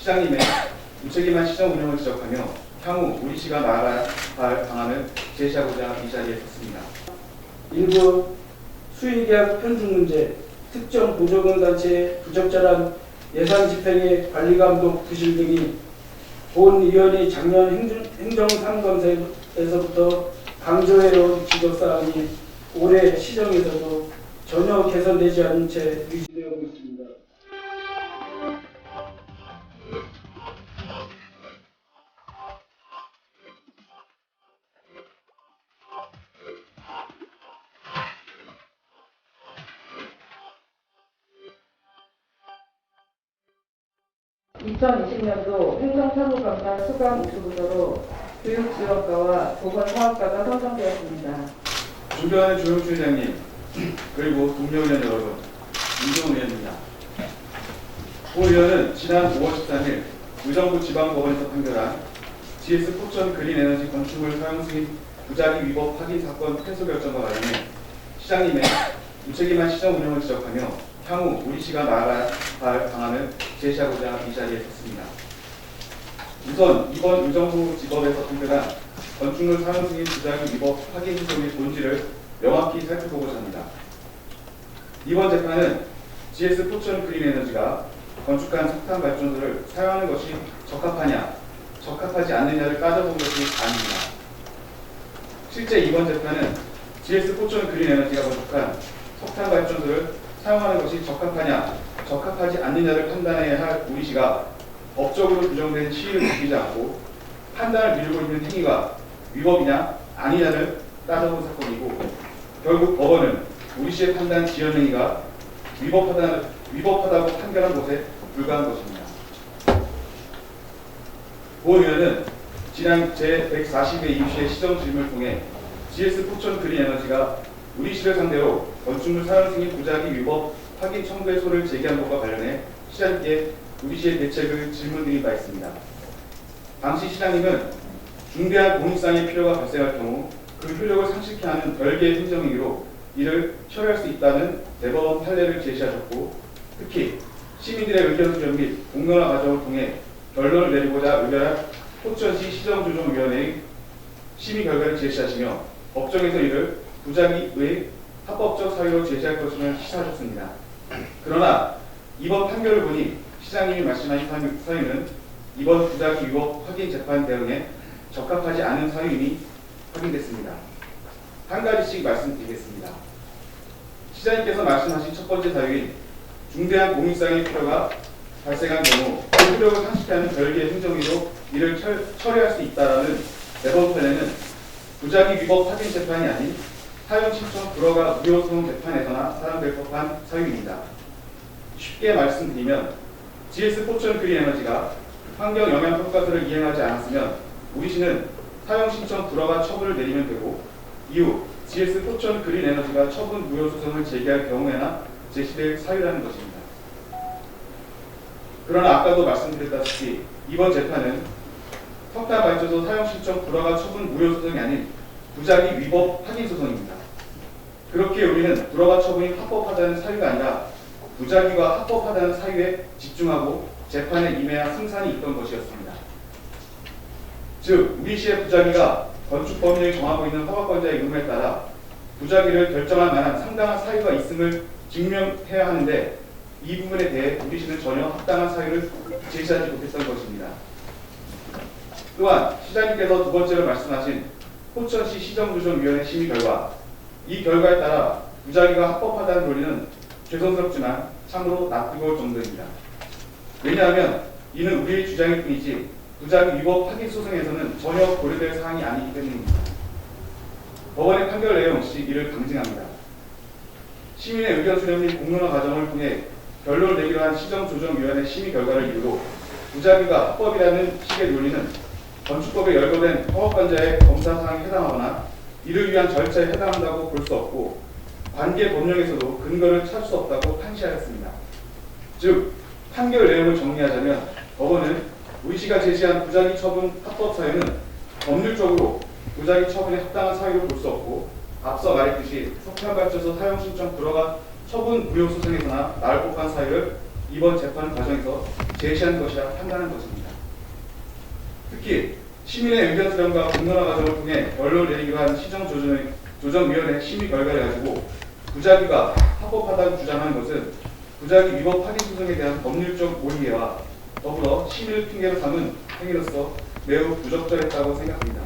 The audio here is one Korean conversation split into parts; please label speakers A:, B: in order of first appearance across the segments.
A: 시장님의 무책임한 시정 운영을 지적하며 향후 우리 시가 나아가야 할 방안을 제시하고자 이 자리에 섰습니다.
B: 일부 수의계약 편중 문제, 특정 보조금 단체의 부적절한 예산 집행의 관리감독 부실 등이 본위원이 작년 행정상검에서부터 강조해온 지적사항이 올해 시정에서도 전혀 개선되지 않은 채 유지되고 있습니다.
C: (2020년도) 행정사무감사 수강 우수부서로 교육지원과와 보건사업과가 선정되었습니다.
A: 존경하는 조영춘 회장님, 그리고 동료의원 여러분, 이종훈 의원입니다. 고 의원은 지난 5월 13일 의정부 지방법원에서 판결한 GS 포천 그린에너지 건축물 사용 승인 부작위 위법 확인 사건 패소 결정과 관련해 시장님의 무책임한 시정 운영을 지적하며 향후 우리 시가 나아가야 할 방안을 제시하고자 이 자리에 섰습니다. 우선 이번 의정부 지법에서 판결한 건축물 사용 승인 부작위 위법 확인 소송의 본질을 명확히 살펴보고자 합니다. 이번 재판은 GS 포천 그린에너지가 건축한 석탄 발전소를 사용하는 것이 적합하냐, 적합하지 않느냐를 따져본 것이 아닙니다. 실제 이번 재판은 GS 포천 그린에너지가 건축한 석탄 발전소를 사용하는 것이 적합하냐, 적합하지 않느냐를 판단해야 할 우리 시가 법적으로 규정된 시의를 지키지 않고 판단을 미루고 있는 행위가 위법이냐 아니냐를 따져본 사건이고, 결국 법원은 우리 시의 판단 지연 행위가 위법하다고 판결한 것에 불과한 것입니다. 고 의원은 지난 제140회 이유시의 시정 질문을 통해 GS 포천 그린에너지가 우리 시를 상대로 건축물 사용 승인 부작위 위법 확인 청구의 소를 제기한 것과 관련해 시장님께 우리 시의 대책을 질문드린 바 있습니다. 당시 시장님은 중대한 공익상의 필요가 발생할 경우 그 효력을 상실케 하는 별개의 행정행위로 이를 처리할 수 있다는 대법원 판례를 제시하셨고, 특히 시민들의 의견 수렴 및 공론화 과정을 통해 결론을 내리고자 의결한 포천시 시정조정위원회의 심의 결과를 제시하시며 법정에서 이를 부작위의 합법적 사유로 제시할 것임을 시사하셨습니다. 그러나 이번 판결을 보니 시장님이 말씀하신 사유는 이번 부작위 위법 확인 재판 대응에 적합하지 않은 사유임이 확인됐습니다. 한 가지씩 말씀드리겠습니다. 시장님께서 말씀하신 첫 번째 사유인 중대한 공익상의 필요가 발생한 경우 그 효력을 상실케 하는 별개의 행정위로 이를 처리할 수 있다라는 대법원 판례는 부작위 위법 확인 재판이 아닌 사용 신청 불허가 무효소송 재판에서나 사용될 법한 사유입니다. 쉽게 말씀드리면 GS 포천 그린에너지가 환경 영향 평가서를 이행하지 않았으면 우리 시는 사용 신청 불허가 처분을 내리면 되고, 이후 GS 포천 그린에너지가 처분 무효 소송을 제기할 경우에나 제시될 사유라는 것입니다. 그러나 아까도 말씀드렸다시피 이번 재판은 석탄 발전소 사용 신청 불허가 처분 무효 소송이 아닌 부작위 위법 확인 소송입니다. 그렇게 우리는 불허가 처분이 합법하다는 사유가 아니라 부작위가 합법하다는 사유에 집중하고 재판에 임해야 승산이 있던 것이었습니다. 즉, 우리 시의 부작위가 건축법령이 정하고 있는 허가권자의 의무에 따라 부작위를 결정할 만한 상당한 사유가 있음을 증명해야 하는데, 이 부분에 대해 우리 시는 전혀 합당한 사유를 제시하지 못했던 것입니다. 또한 시장님께서 두 번째로 말씀하신 포천시 시정조정위원회 심의 결과, 이 결과에 따라 부작위가 합법하다는 논리는 죄송스럽지만 참으로 낯뜨거울 정도입니다. 왜냐하면 이는 우리의 주장일 뿐이지 부작위 위법 확인 소송에서는 전혀 고려될 사항이 아니기 때문입니다. 법원의 판결 내용 역시 이를 강증합니다. 시민의 의견 수렴 및 공론화 과정을 통해 결론을 내기로 한 시정조정위원회 심의 결과를 이유로 부작위가 합법이라는 식의 논리는 건축법에 열거된 허가권자의 검사사항에 해당하거나 이를 위한 절차에 해당한다고 볼 수 없고, 관계 법령에서도 근거를 찾을 수 없다고 판시하였습니다. 즉, 판결 내용을 정리하자면 법원은 우리 시가 제시한 부작위 처분 합법 사유는 법률적으로 부작위 처분에 합당한 사유로 볼 수 없고, 앞서 말했듯이 석탄발전소 사용 신청 불허가 처분 무효 소송에서나 나올 법한 사유를 이번 재판 과정에서 제시한 것이라 판단한 것입니다. 특히 시민의 의견 수렴과 공론화 과정을 통해 결론을 내리기로 한 시정조정위원회 심의 결과를 가지고 부작위가 합법하다고 주장하는 것은 부작위 위법 확인 소송에 대한 법률적 오해와 더불어 시민을 핑계로 삼은 행위로서 매우 부적절했다고 생각합니다.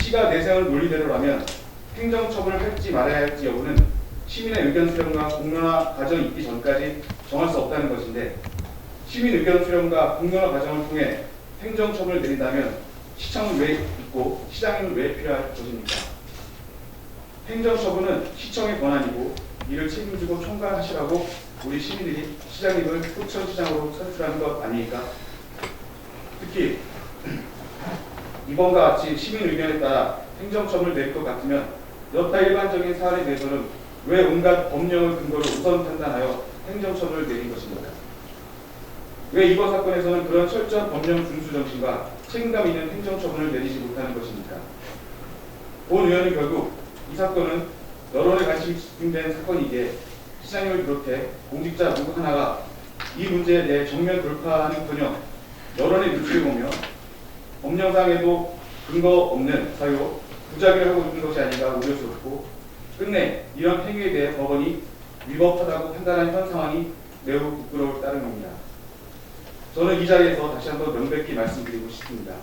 A: 시가 내세운 논리대로라면 행정처분을 할지 말아야 할지 여부는 시민의 의견 수렴과 공론화 과정이 있기 전까지 정할 수 없다는 것인데, 시민 의견 수렴과 공론화 과정을 통해 행정처분을 내린다면 시청은 왜 있고 시장님은 왜 필요할 것입니까? 행정처분은 시청의 권한이고 이를 책임지고 총괄하시라고 우리 시민들이 시장님을 포천시장으로 선출하는 것 아닙니까? 특히 이번과 같이 시민 의견에 따라 행정처분을 내릴 것 같으면 여타 일반적인 사안에 대해서는 왜 온갖 법령을 근거로 우선 판단하여 행정처분을 내린 것입니까? 왜 이번 사건에서는 그런 철저한 법령 준수 정신과 책임감 있는 행정처분을 내리지 못하는 것입니까? 본 의원은 결국 이 사건은 여론의 관심이 집중된 사건이기에 시장님을 비롯해 공직자 누구 하나가 이 문제에 대해 정면 돌파하는커녕 여론의 눈치를 보며 법령상에도 근거 없는 사유, 부작위를 하고 있는 것이 아닌가 우려스럽고, 끝내 이런 행위에 대해 법원이 위법하다고 판단한 현 상황이 매우 부끄러울 따름입니다. 저는 이 자리에서 다시 한번 명백히 말씀드리고 싶습니다.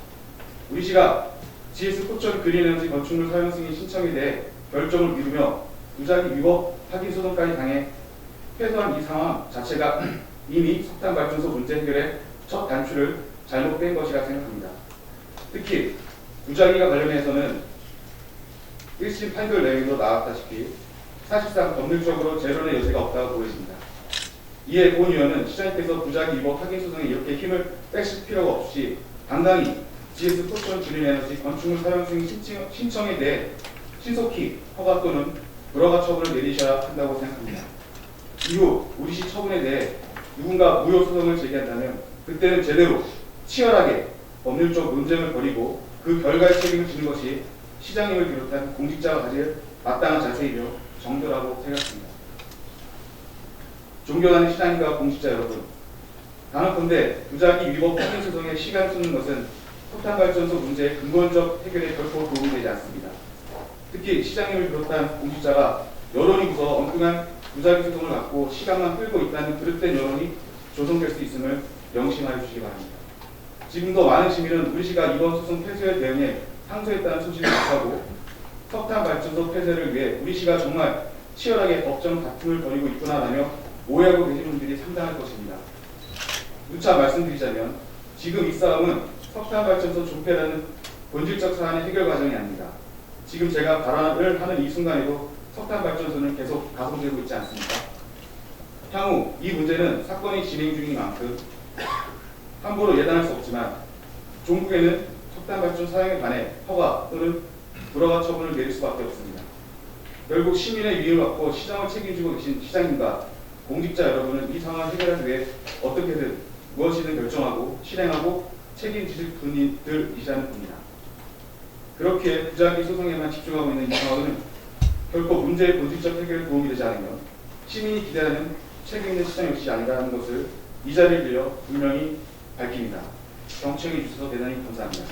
A: 우리 시가 GS 포천 그린에너지 건축물 사용 승인 신청에 대해 결정을 미루며 부작위 위법 확인 소송까지 당해 패소한 이 상황 자체가 이미 석탄발전소 문제 해결의 첫 단추를 잘못 뺀 것이라 생각합니다. 특히 부작위와 관련해서는 1심 판결 내용도 나왔다시피 사실상 법률적으로 재론의 여지가 없다고 보여집니다. 이에 본 의원은 시장님께서 부작위 위법 확인 소송에 이렇게 힘을 빼실 필요가 없이 당당히 GS 포천 그린에너지 건축물 사용 승인 신청에 대해 신속히 허가 또는 불허가 처분을 내리셔야 한다고 생각합니다. 이후 우리 시 처분에 대해 누군가 무효 소송을 제기한다면 그때는 제대로 치열하게 법률적 논쟁을 벌이고 그 결과의 책임을 지는 것이 시장님을 비롯한 공직자가 가질 마땅한 자세이며 정도라고 생각합니다. 존경하는 시장님과 공직자 여러분, 단언컨대 부작위 위법 확인 소송에 시간 쏟는 것은 석탄발전소 문제의 근본적 해결에 결코 도움이 되지 않습니다. 특히 시장님을 비롯한 공직자가 여론이 무서 엉뚱한 부작위 소송을 갖고 시간만 끌고 있다는 그릇된 여론이 조성될 수 있음을 명심하여 주시기 바랍니다. 지금도 많은 시민은 우리 시가 이번 소송 폐쇄에 대응해 항소했다는 소식을 접하고 석탄발전소 폐쇄를 위해 우리 시가 정말 치열하게 법정 다툼을 벌이고 있구나라며 오해하고 계시는 분들이 상당할 것입니다. 누차 말씀드리자면 지금 이 싸움은 석탄발전소 존폐라는 본질적 사안의 해결 과정이 아닙니다. 지금 제가 발언을 하는 이 순간에도 석탄발전소는 계속 가동되고 있지 않습니까? 향후 이 문제는 사건이 진행 중인 만큼 함부로 예단할 수 없지만 종국에는 석탄발전 사용에 관해 허가 또는 불허가 처분을 내릴 수밖에 없습니다. 결국 시민의 위임을 받고 시장을 책임지고 계신 시장님과 공직자 여러분은 이 상황을 해결하기 위해 어떻게든 무엇이든 결정하고 실행하고 책임지실 분들이시라는 겁니다. 그렇게 부작위 소송에만 집중하고 있는 이 상황은 결코 문제의 본질적 해결에 도움이 되지 않으며 시민이 기대하는 책임 있는 시장 역시 아니라는 것을 이 자리를 빌려 분명히 밝힙니다. 경청해 주셔서 대단히 감사합니다.